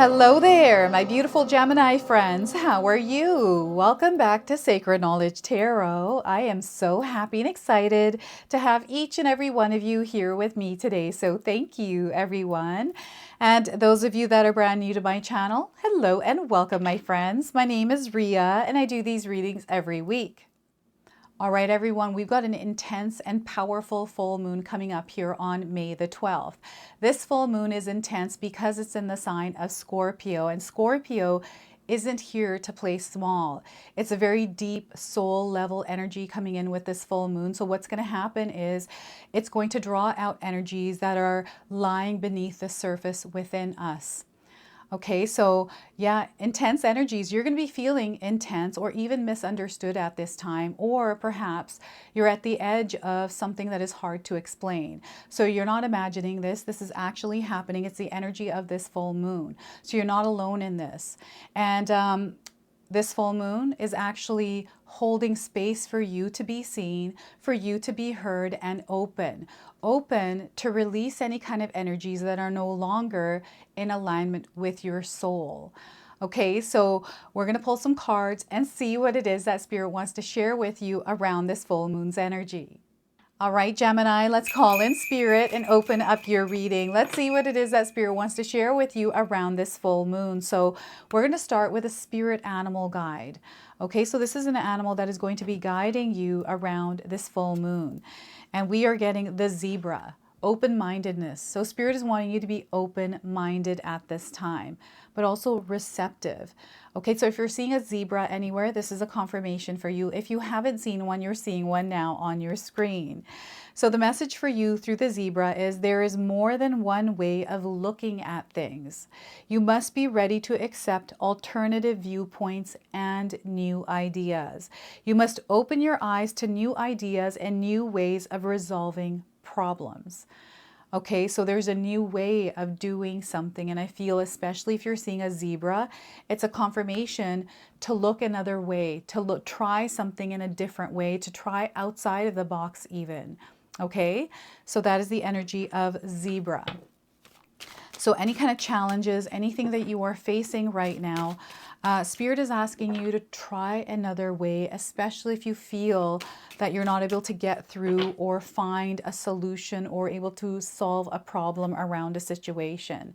Hello there, my beautiful Gemini friends. How are you? Welcome back to Sacred Knowledge Tarot. I am so happy and excited to have each and every one of you here with me today. So thank you, everyone. And those of you that are brand new to my channel, hello and welcome, my friends. My name is Ria, and I do these readings every week. All right, everyone, we've got an intense and powerful full moon coming up here on May the 12th. This full moon is intense because it's in the sign of Scorpio, and Scorpio isn't here to play small. It's a very deep soul level energy coming in with this full moon. So what's going to happen is it's going to draw out energies that are lying beneath the surface within us. Okay, so yeah, intense energies. You're going to be feeling intense or even misunderstood at this time, or perhaps you're at the edge of something that is hard to explain. So you're not imagining this. This is actually happening. It's the energy of this full moon. So you're not alone in this. And this full moon is actually holding space for you to be seen, for you to be heard, and open to release any kind of energies that are no longer in alignment with your soul. Okay, so we're going to pull some cards and see what it is that Spirit wants to share with you around this full moon's energy. All right, Gemini, let's call in Spirit and open up your reading. Let's see what it is that Spirit wants to share with you around this full moon. So we're going to start with a spirit animal guide. Okay, so this is an animal that is going to be guiding you around this full moon. And we are getting the zebra, open-mindedness. So Spirit is wanting you to be open-minded at this time, but also receptive. Okay, so if you're seeing a zebra anywhere, this is a confirmation for you. If you haven't seen one, you're seeing one now on your screen. So the message for you through the zebra is there is more than one way of looking at things. You must be ready to accept alternative viewpoints and new ideas. You must open your eyes to new ideas and new ways of resolving problems. Okay, so there's a new way of doing something, and I feel especially if you're seeing a zebra, it's a confirmation to look another way, to try something in a different way, to try outside of the box even. Okay, so that is the energy of zebra. So any kind of challenges, anything that you are facing right now, Spirit is asking you to try another way, especially if you feel that you're not able to get through or find a solution or able to solve a problem around a situation.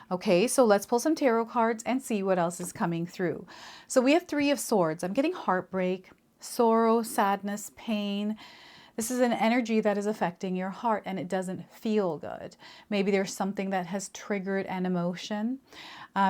Okay, so let's pull some tarot cards and see what else is coming through. So we have Three of Swords. I'm getting heartbreak, sorrow, sadness, pain. This is an energy that is affecting your heart and it doesn't feel good. Maybe there's something that has triggered an emotion.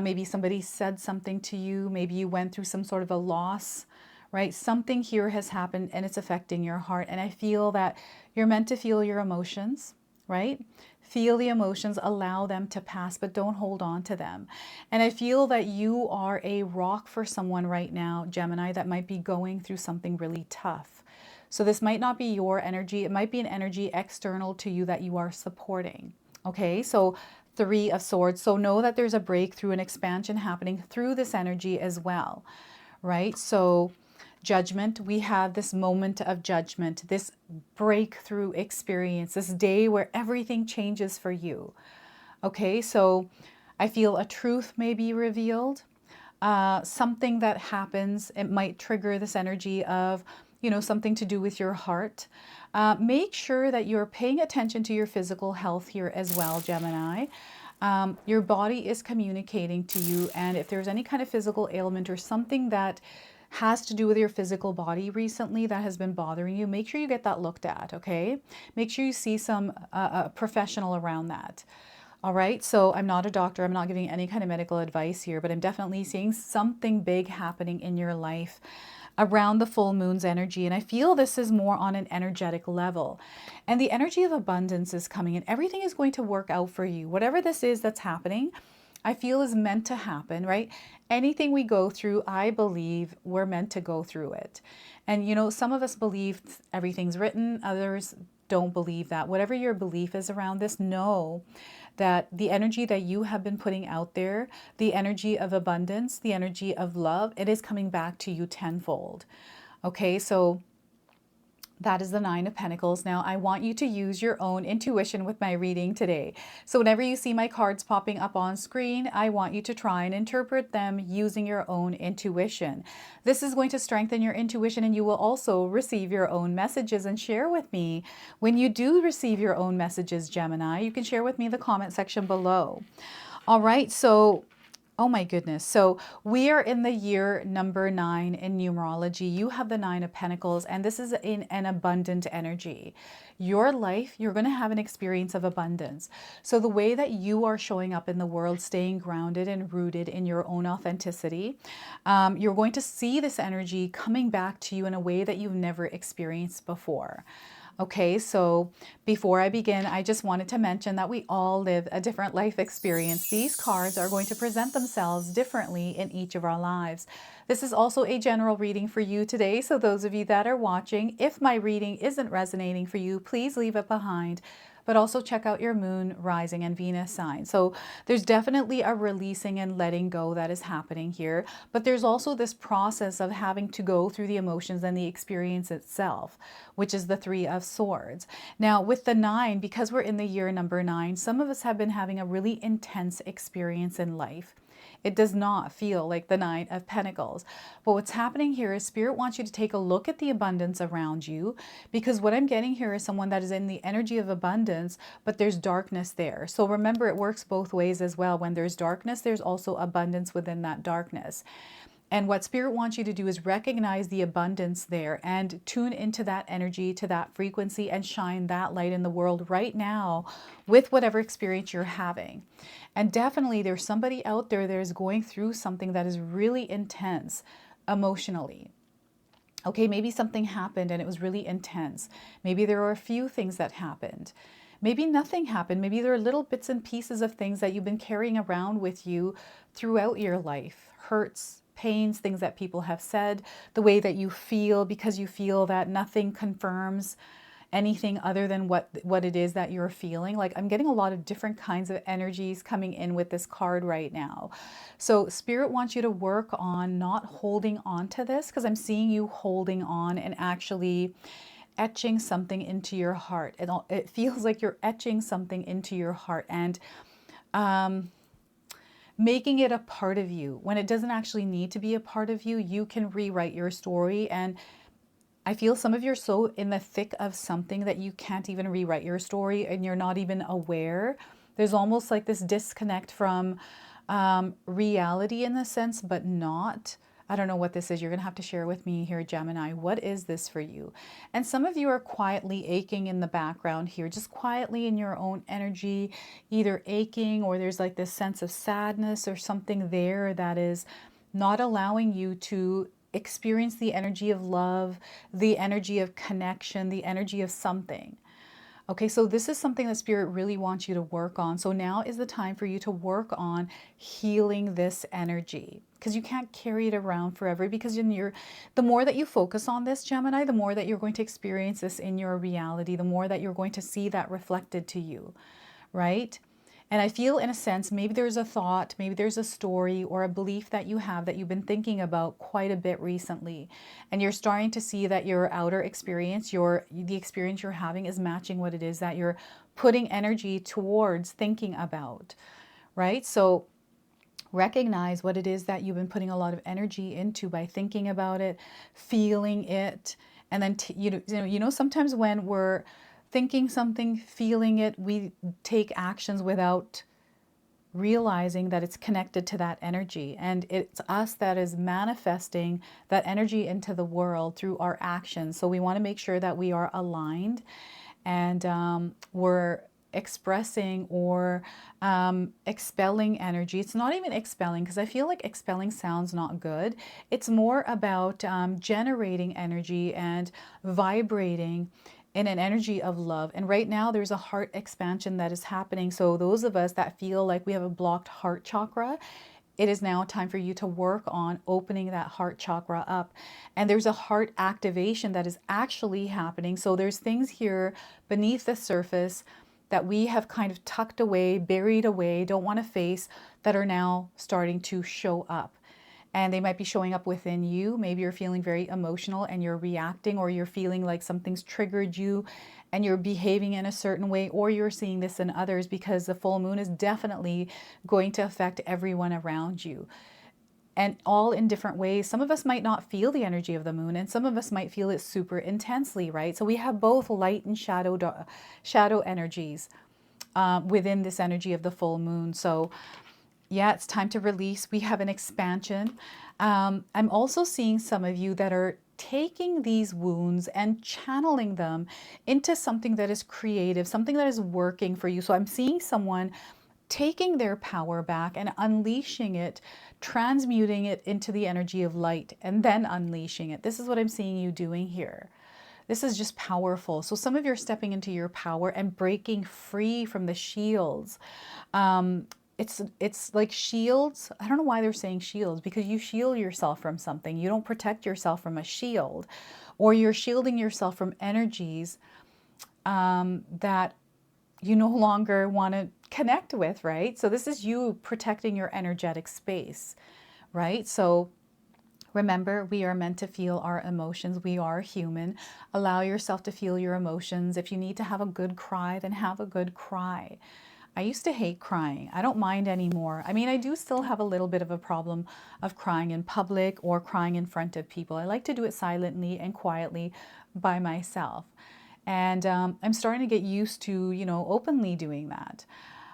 Maybe somebody said something to you. Maybe you went through some sort of a loss, right? Something here has happened and it's affecting your heart. And I feel that you're meant to feel your emotions, right? Feel the emotions, allow them to pass, but don't hold on to them. And I feel that you are a rock for someone right now, Gemini, that might be going through something really tough. So this might not be your energy. It might be an energy external to you that you are supporting. Okay, so Three of Swords. So know that there's a breakthrough and expansion happening through this energy as well, right? So Judgment, we have this moment of judgment, this breakthrough experience, this day where everything changes for you. Okay, so I feel a truth may be revealed. Something that happens, it might trigger this energy of, you know, something to do with your heart. Make sure that you're paying attention to your physical health here as well, Gemini. Your body is communicating to you, and if there's any kind of physical ailment or something that has to do with your physical body recently that has been bothering you, make sure you get that looked at, okay? Make sure you see some professional around that. All right, so I'm not a doctor. I'm not giving any kind of medical advice here, but I'm definitely seeing something big happening in your life around the full moon's energy. And I feel this is more on an energetic level. And the energy of abundance is coming and everything is going to work out for you. Whatever this is that's happening, I feel is meant to happen, right? Anything we go through, I believe we're meant to go through it. And you know, some of us believe everything's written, others don't believe that. Whatever your belief is around this, know that the energy that you have been putting out there, the energy of abundance, the energy of love, it is coming back to you tenfold. Okay, so That is the Nine of Pentacles. Now, I want you to use your own intuition with my reading today. So whenever you see my cards popping up on screen, I want you to try and interpret them using your own intuition. This is going to strengthen your intuition, and you will also receive your own messages and share with me. When you do receive your own messages, Gemini, you can share with me in the comment section below. All right, so oh my goodness. So we are in the year number 9 in numerology. You have the 9 of Pentacles, and this is in an abundant energy. Your life, you're going to have an experience of abundance. So the way that you are showing up in the world, staying grounded and rooted in your own authenticity, you're going to see this energy coming back to you in a way that you've never experienced before. Okay, so before I begin, I just wanted to mention that we all live a different life experience. These cards are going to present themselves differently in each of our lives. This is also a general reading for you today. So those of you that are watching, if my reading isn't resonating for you, please leave it behind. But also check out your moon, rising, and Venus sign. So there's definitely a releasing and letting go that is happening here. But there's also this process of having to go through the emotions and the experience itself, which is the Three of Swords. Now with the 9, because we're in the year number 9, some of us have been having a really intense experience in life. It does not feel like the 9 of Pentacles. But what's happening here is Spirit wants you to take a look at the abundance around you, because what I'm getting here is someone that is in the energy of abundance, but there's darkness there. So remember, it works both ways as well. When there's darkness, there's also abundance within that darkness. And what Spirit wants you to do is recognize the abundance there and tune into that energy, to that frequency, and shine that light in the world right now with whatever experience you're having. And definitely there's somebody out there that is going through something that is really intense emotionally. Okay, maybe something happened and it was really intense. Maybe there are a few things that happened. Maybe nothing happened. Maybe there are little bits and pieces of things that you've been carrying around with you throughout your life. Hurts, pains, things that people have said, the way that you feel, because you feel that nothing confirms anything other than what it is that you're feeling. Like, I'm getting a lot of different kinds of energies coming in with this card right now. So Spirit wants you to work on not holding on to this, because I'm seeing you holding on and actually etching something into your heart. It feels like you're etching something into your heart and making it a part of you when it doesn't actually need to be a part of you. You can rewrite your story. And I feel some of you are so in the thick of something that you can't even rewrite your story, and you're not even aware. There's almost like this disconnect from reality in a sense, but not. I don't know what this is. You're going to have to share with me here, Gemini. What is this for you? And some of you are quietly aching in the background here, just quietly in your own energy, either aching, or there's like this sense of sadness or something there that is not allowing you to experience the energy of love, the energy of connection, the energy of something. Okay, so this is something that Spirit really wants you to work on. So now is the time for you to work on healing this energy, because you can't carry it around forever, because the more that you focus on this, Gemini, the more that you're going to experience this in your reality, the more that you're going to see that reflected to you, right? And I feel, in a sense, maybe there's a thought, maybe there's a story or a belief that you have that you've been thinking about quite a bit recently. And you're starting to see that your outer experience, the experience you're having is matching what it is that you're putting energy towards thinking about, right? So recognize what it is that you've been putting a lot of energy into by thinking about it, feeling it. And then, sometimes when we're thinking something, feeling it, we take actions without realizing that it's connected to that energy. And it's us that is manifesting that energy into the world through our actions. So we want to make sure that we are aligned and we're expressing or expelling energy. It's not even expelling, because I feel like expelling sounds not good. It's more about generating energy and vibrating in an energy of love. And right now there's a heart expansion that is happening. So those of us that feel like we have a blocked heart chakra, it is now time for you to work on opening that heart chakra up. And there's a heart activation that is actually happening. So there's things here beneath the surface that we have kind of tucked away, buried away, don't want to face, that are now starting to show up. and they might be showing up within you. Maybe you're feeling very emotional and you're reacting, or you're feeling like something's triggered you and you're behaving in a certain way, or you're seeing this in others, because the full moon is definitely going to affect everyone around you, and all in different ways. Some of us might not feel the energy of the moon, and some of us might feel it super intensely, right? So we have both light and shadow energies within this energy of the full moon. So yeah, it's time to release. We have an expansion. I'm also seeing some of you that are taking these wounds and channeling them into something that is creative, something that is working for you. So I'm seeing someone taking their power back and unleashing it, transmuting it into the energy of light, and then unleashing it. This is what I'm seeing you doing here. This is just powerful. So some of you are stepping into your power and breaking free from the shields. It's like shields. I don't know why they're saying shields, because you shield yourself from something. You don't protect yourself from a shield, or you're shielding yourself from energies that you no longer want to connect with, right? So this is you protecting your energetic space, right? So remember, we are meant to feel our emotions. We are human. Allow yourself to feel your emotions. If you need to have a good cry, then have a good cry. I used to hate crying. I don't mind anymore. I mean, I do still have a little bit of a problem of crying in public or crying in front of people. I like to do it silently and quietly by myself. And I'm starting to get used to, openly doing that.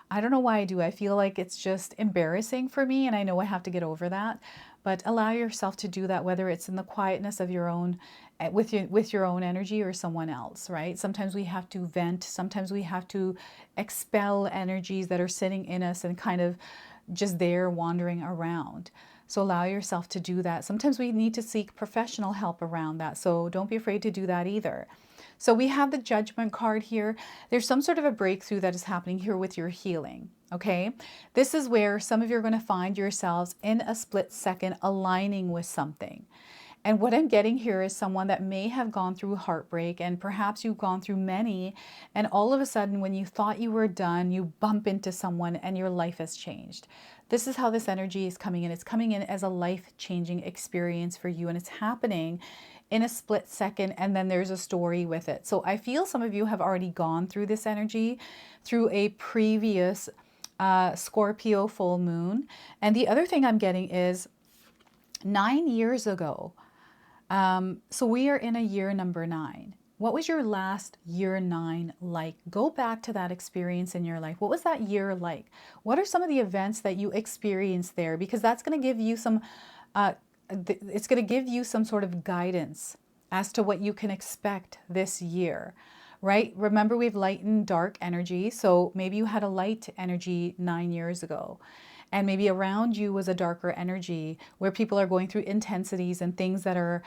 I don't know why I do. I feel like it's just embarrassing for me, and I know I have to get over that. But allow yourself to do that, whether it's in the quietness of your own, with your own energy, or someone else, right? Sometimes we have to vent. Sometimes we have to expel energies that are sitting in us and kind of just there wandering around. So allow yourself to do that. Sometimes we need to seek professional help around that. So don't be afraid to do that either. So we have the Judgment card here. There's some sort of a breakthrough that is happening here with your healing, okay? This is where some of you are going to find yourselves in a split second aligning with something. And what I'm getting here is someone that may have gone through heartbreak, and perhaps you've gone through many, and all of a sudden when you thought you were done, you bump into someone and your life has changed. This is how this energy is coming in. It's coming in as a life-changing experience for you, and it's happening in a split second, and then there's a story with it. So I feel some of you have already gone through this energy through a previous Scorpio full moon. And the other thing I'm getting is 9 years ago. So we are in a year number 9. What was your last year 9 like? Go back to that experience in your life. What was that year like? What are some of the events that you experienced there? Because that's going to give you some it's going to give you some sort of guidance as to what you can expect this year, right? Remember, we have light and dark energy. So maybe you had a light energy 9 years ago, and maybe around you was a darker energy where people are going through intensities and things that are,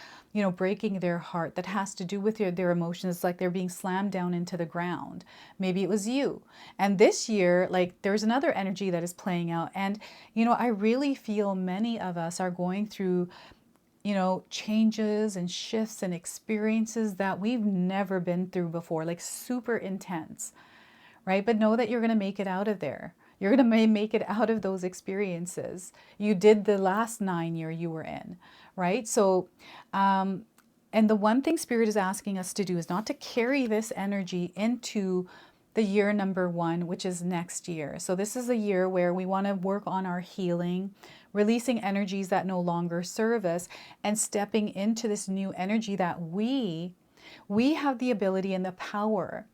breaking their heart, that has to do with their emotions, like they're being slammed down into the ground. Maybe it was you. And this year, like, there's another energy that is playing out. And, I really feel many of us are going through, changes and shifts and experiences that we've never been through before, like super intense, right? But know that you're going to make it out of there. You're going to make it out of those experiences. You did the last 9 year you were in, right? So, and the one thing Spirit is asking us to do is not to carry this energy into the year number 1, which is next year. So this is a year where we want to work on our healing, releasing energies that no longer serve us, and stepping into this new energy that we have the ability and the power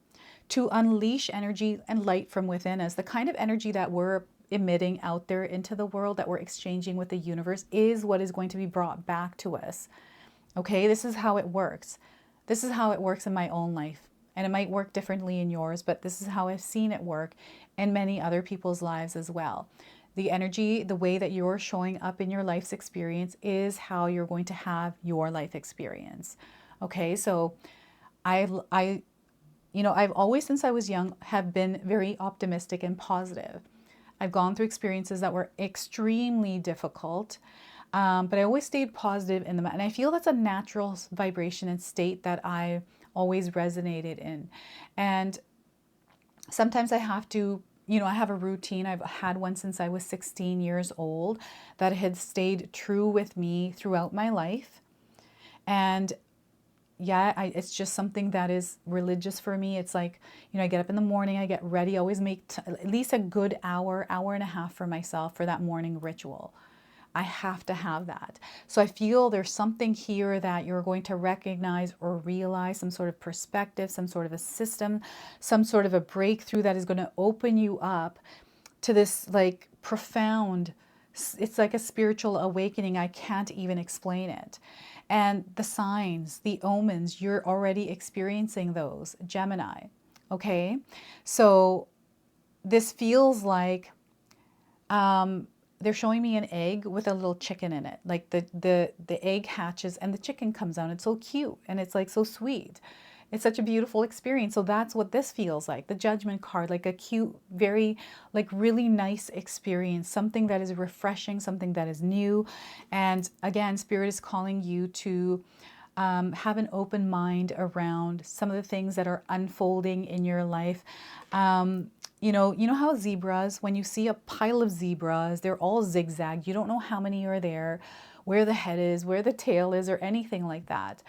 to unleash energy and light from within us. The kind of energy that we're emitting out there into the world, that we're exchanging with the universe, is what is going to be brought back to us. Okay, this is how it works. This is how it works in my own life. And it might work differently in yours, but this is how I've seen it work in many other people's lives as well. The energy, the way that you're showing up in your life's experience is how you're going to have your life experience. Okay, so I've always, since I was young, have been very optimistic and positive. I've gone through experiences that were extremely difficult, but I always stayed positive in them. And I feel that's a natural vibration and state that I always resonated in. And sometimes I have to, I have a routine. I've had one since I was 16 years old that had stayed true with me throughout my life. And yeah, it's just something that is religious for me. It's like, I get up in the morning, I get ready, always make at least a good hour, hour and a half for myself for that morning ritual. I have to have that. So I feel there's something here that you're going to recognize or realize, some sort of perspective, some sort of a system, some sort of a breakthrough that is going to open you up to this like profound, it's like a spiritual awakening. I can't even explain it. And the signs, the omens, you're already experiencing those, Gemini. Okay. So this feels like, they're showing me an egg with a little chicken in it. Like the egg hatches and the chicken comes out. It's so cute and it's like so sweet. It's such a beautiful experience. So that's what this feels like. The Judgment card, like a cute, very like really nice experience, something that is refreshing, something that is new. And again, Spirit is calling you to have an open mind around some of the things that are unfolding in your life. You know how zebras, when you see a pile of zebras, they're all zigzag. You don't know how many are there, where the head is, where the tail is, or anything like that.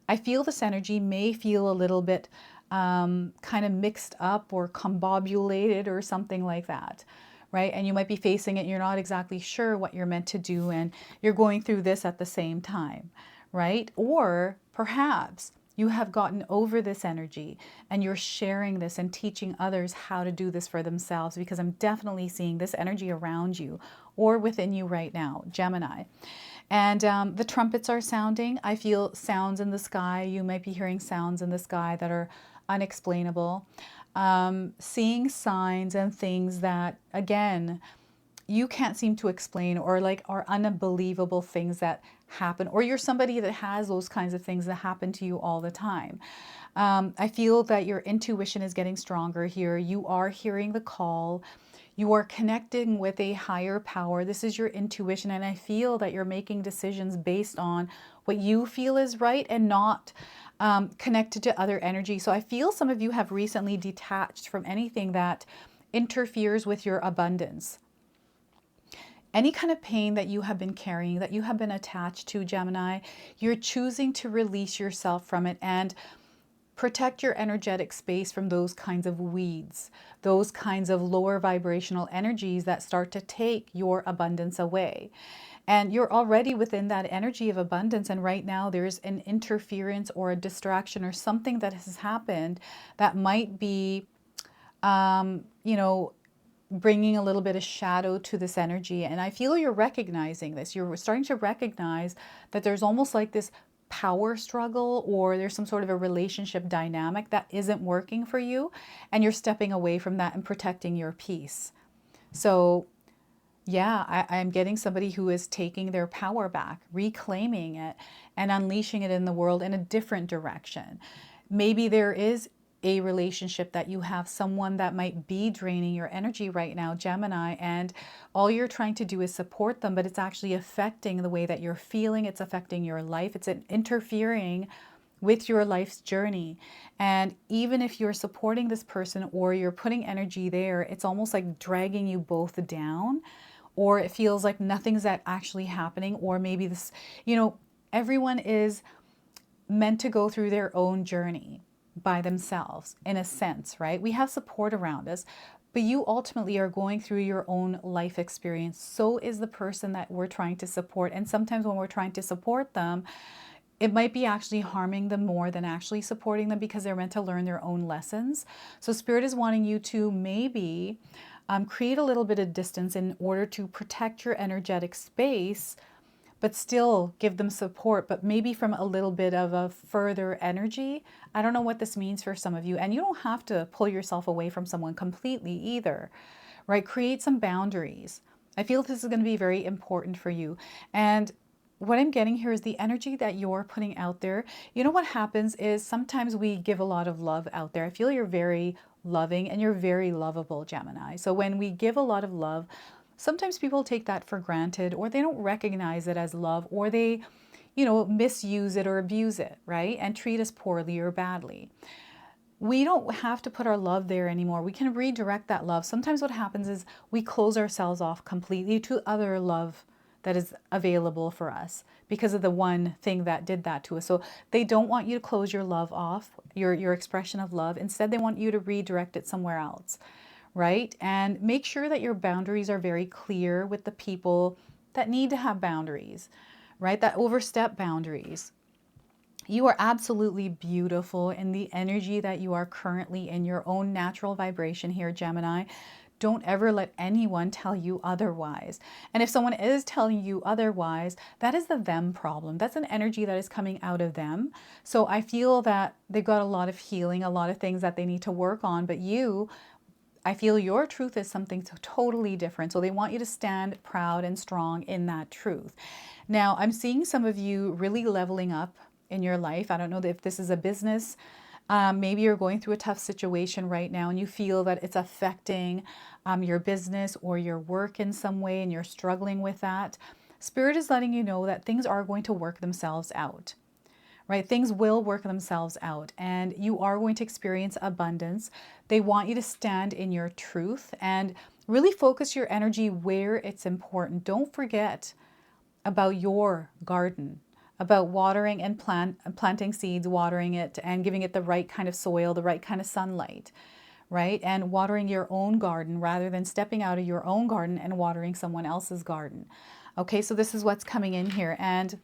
I feel this energy may feel a little bit kind of mixed up or combobulated or something like that, right? And you might be facing it, you're not exactly sure what you're meant to do, and you're going through this at the same time, right? Or perhaps you have gotten over this energy and you're sharing this and teaching others how to do this for themselves, because I'm definitely seeing this energy around you or within you right now, Gemini. And the trumpets are sounding. I feel sounds in the sky. You might be hearing sounds in the sky that are unexplainable. Seeing signs and things that, again, you can't seem to explain, or like are unbelievable things that happen, or you're somebody that has those kinds of things that happen to you all the time. I feel that your intuition is getting stronger here. You are hearing the call. You are connecting with a higher power. This is your intuition. And I feel that you're making decisions based on what you feel is right and not connected to other energy. So I feel some of you have recently detached from anything that interferes with your abundance. Any kind of pain that you have been carrying, that you have been attached to, Gemini, you're choosing to release yourself from it and protect your energetic space from those kinds of weeds, those kinds of lower vibrational energies that start to take your abundance away. And you're already within that energy of abundance. And right now there's an interference or a distraction or something that has happened that might be, bringing a little bit of shadow to this energy. And I feel you're recognizing this. You're starting to recognize that there's almost like this power struggle, or there's some sort of a relationship dynamic that isn't working for you, and you're stepping away from that and protecting your peace. So yeah, I'm getting somebody who is taking their power back, reclaiming it, and unleashing it in the world in a different direction. Maybe there is a relationship that you have, someone that might be draining your energy right now, Gemini, and all you're trying to do is support them, but it's actually affecting the way that you're feeling. It's affecting your life. It's interfering with your life's journey. And even if you're supporting this person or you're putting energy there, it's almost like dragging you both down, or it feels like nothing's actually happening. Or maybe this, everyone is meant to go through their own journey by themselves, in a sense, right? We have support around us, but you ultimately are going through your own life experience. So is the person that we're trying to support. And sometimes when we're trying to support them, it might be actually harming them more than actually supporting them, because they're meant to learn their own lessons. So Spirit is wanting you to maybe create a little bit of distance in order to protect your energetic space, but still give them support, but maybe from a little bit of a further energy. I don't know what this means for some of you. And you don't have to pull yourself away from someone completely either, right? Create some boundaries. I feel this is going to be very important for you. And what I'm getting here is the energy that you're putting out there. You know what happens is sometimes we give a lot of love out there. I feel you're very loving and you're very lovable, Gemini. So when we give a lot of love, sometimes people take that for granted, or they don't recognize it as love, or they, misuse it or abuse it, right? And treat us poorly or badly. we don't have to put our love there anymore. We can redirect that love. Sometimes what happens is we close ourselves off completely to other love that is available for us because of the one thing that did that to us. So they don't want you to close your love off, your expression of love. Instead, they want you to redirect it somewhere else, right? And make sure that your boundaries are very clear with the people that need to have boundaries, right? That overstep boundaries. You are absolutely beautiful in the energy that you are currently in, your own natural vibration here, Gemini. Don't ever let anyone tell you otherwise. And if someone is telling you otherwise, that is the them problem. That's an energy that is coming out of them. So I feel that they've got a lot of healing, a lot of things that they need to work on. But you, I feel your truth is something totally different. So they want you to stand proud and strong in that truth. Now, I'm seeing some of you really leveling up in your life. I don't know if this is a business. Maybe you're going through a tough situation right now and you feel that it's affecting your business or your work in some way and you're struggling with that. Spirit is letting you know that things are going to work themselves out, right? Things will work themselves out and you are going to experience abundance. They want you to stand in your truth and really focus your energy where it's important. Don't forget about your garden, about watering and planting seeds, watering it and giving it the right kind of soil, the right kind of sunlight, right? And watering your own garden rather than stepping out of your own garden and watering someone else's garden. Okay, so this is what's coming in here. And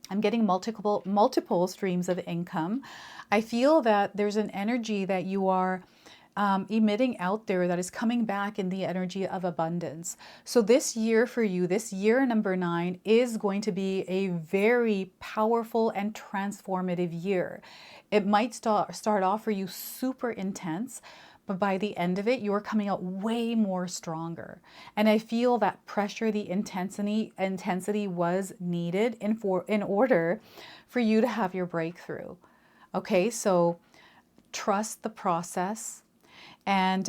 I'm getting multiple streams of income. I feel that there's an energy that you are emitting out there that is coming back in the energy of abundance. So this year for you, this year number 9 is going to be a very powerful and transformative year. It might start off for you super intense, but by the end of it, you're coming out way more stronger. And I feel that pressure, the intensity was needed in order for you to have your breakthrough. Okay, so trust the process and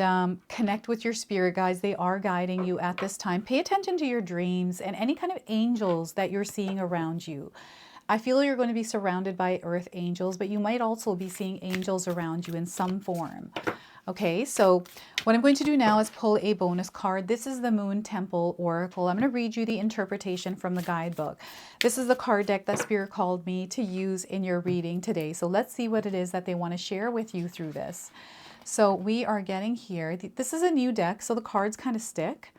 connect with your spirit guides. They are guiding you at this time. Pay attention to your dreams and any kind of angels that you're seeing around you. I feel you're going to be surrounded by earth angels, but you might also be seeing angels around you in some form. Okay, so what I'm going to do now is pull a bonus card. This is the Moon Temple Oracle. I'm going to read you the interpretation from the guidebook. This is the card deck that Spirit called me to use in your reading today. So let's see what it is that they want to share with you through this. So we are getting here. This is a new deck, so the cards kind of stick.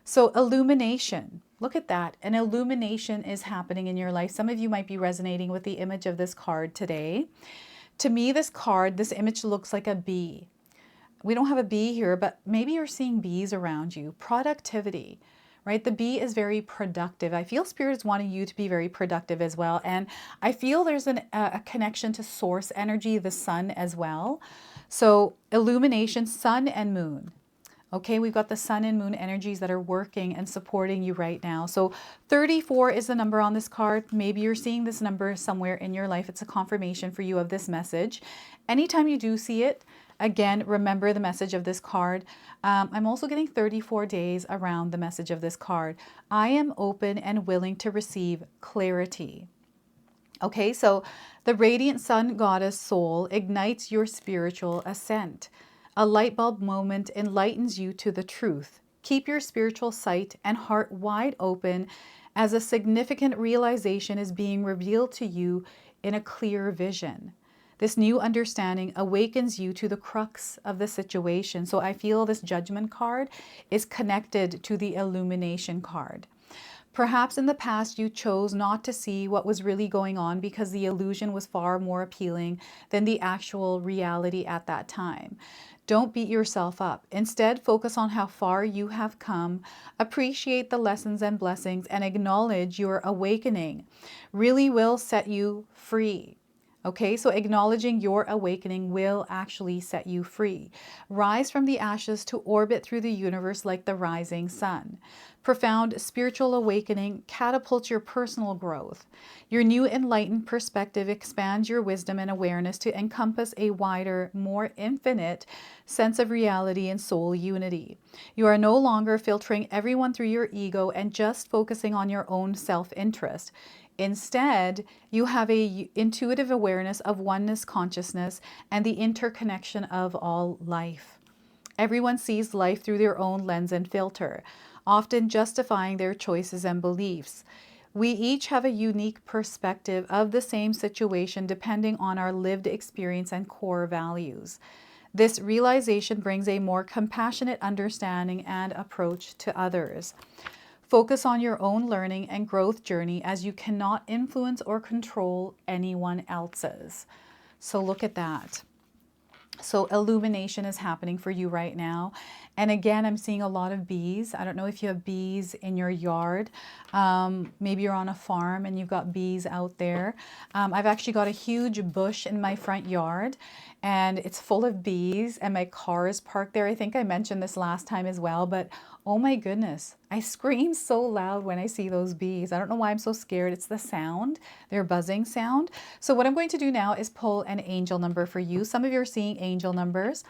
So illumination. Look at that. An illumination is happening in your life. Some of you might be resonating with the image of this card today. To me, this image looks like a bee. We don't have a bee here, but maybe you're seeing bees around you. Productivity, right? The bee is very productive. I feel Spirit is wanting you to be very productive as well. And I feel there's a connection to source energy, the sun as well. So illumination, sun and moon. Okay, we've got the sun and moon energies that are working and supporting you right now. So 34 is the number on this card. Maybe you're seeing this number somewhere in your life. It's a confirmation for you of this message. Anytime you do see it, again, remember the message of this card. I'm also getting 34 days around the message of this card. I am open and willing to receive clarity. Okay, so the radiant sun goddess soul ignites your spiritual ascent. A light bulb moment enlightens you to the truth. Keep your spiritual sight and heart wide open as a significant realization is being revealed to you in a clear vision. This new understanding awakens you to the crux of the situation. So I feel this judgment card is connected to the illumination card. Perhaps in the past you chose not to see what was really going on because the illusion was far more appealing than the actual reality at that time. Don't beat yourself up. Instead, focus on how far you have come, appreciate the lessons and blessings, and acknowledge your awakening really will set you free. Okay, so acknowledging your awakening will actually set you free. Rise from the ashes to orbit through the universe like the rising sun. Profound spiritual awakening catapults your personal growth. Your new enlightened perspective expands your wisdom and awareness to encompass a wider, more infinite sense of reality and soul unity. You are no longer filtering everyone through your ego and just focusing on your own self-interest. Instead, you have a intuitive awareness of oneness consciousness and the interconnection of all life. Everyone sees life through their own lens and filter, often justifying their choices and beliefs. We each have a unique perspective of the same situation depending on our lived experience and core values. This realization brings a more compassionate understanding and approach to others. Focus on your own learning and growth journey, as you cannot influence or control anyone else's. So look at that. So illumination is happening for you right now. And again, I'm seeing a lot of bees. I don't know if you have bees in your yard. Maybe you're on a farm and you've got bees out there. I've actually got a huge bush in my front yard and it's full of bees, and my car is parked there. I think I mentioned this last time as well, but oh my goodness, I scream so loud when I see those bees. I don't know why I'm so scared. It's the sound, their buzzing sound. So what I'm going to do now is pull an angel number for you. Some of you are seeing angel numbers.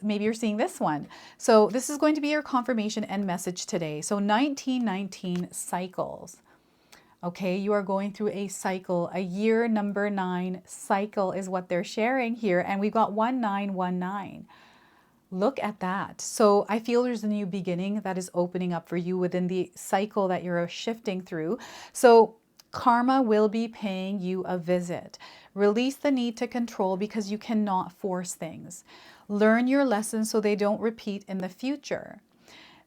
Maybe you're seeing this one. So this is going to be your confirmation and message today. So 1919 cycles. Okay, you are going through a cycle, a year number 9 cycle is what they're sharing here. And we've got 1919. Look at that. So I feel there's a new beginning that is opening up for you within the cycle that you're shifting through. So karma will be paying you a visit. Release the need to control because you cannot force things. Learn your lessons so they don't repeat in the future.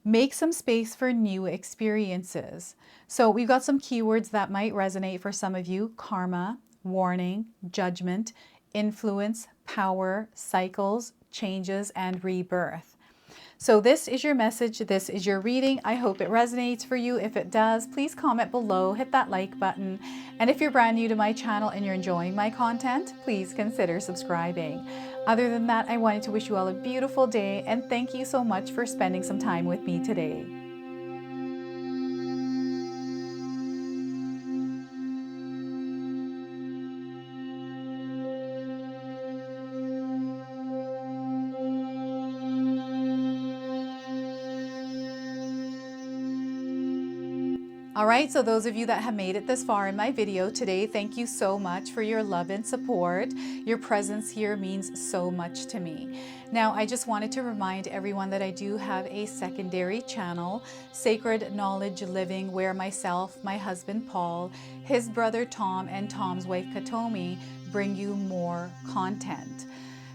Make some space for new experiences. So we've got some keywords that might resonate for some of you: karma, warning, judgment, influence, power, cycles, changes, and rebirth. So this is your message. This is your reading. I hope it resonates for you. If it does, please comment below, hit that like button. And if you're brand new to my channel and you're enjoying my content, please consider subscribing. Other than that, I wanted to wish you all a beautiful day and thank you so much for spending some time with me today. All right, so those of you that have made it this far in my video today, thank you so much for your love and support. Your presence here means so much to me. Now, I just wanted to remind everyone that I do have a secondary channel, Sacred Knowledge Living, where myself, my husband Paul, his brother Tom, and Tom's wife Katomi bring you more content.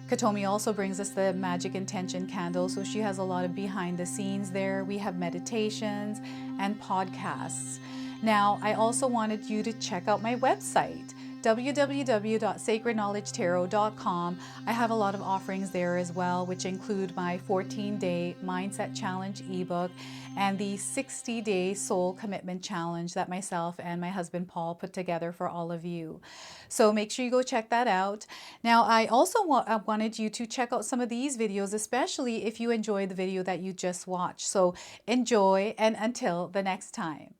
Katomi also brings us the Magic Intention candle, so she has a lot of behind the scenes there. We have meditations and podcasts. Now, I also wanted you to check out my website, www.sacredknowledgetarot.com. I have a lot of offerings there as well, which include my 14-day Mindset Challenge ebook and the 60-day Soul Commitment Challenge that myself and my husband Paul put together for all of you. So make sure you go check that out. Now, I also wanted you to check out some of these videos, especially if you enjoyed the video that you just watched. So enjoy, and until the next time.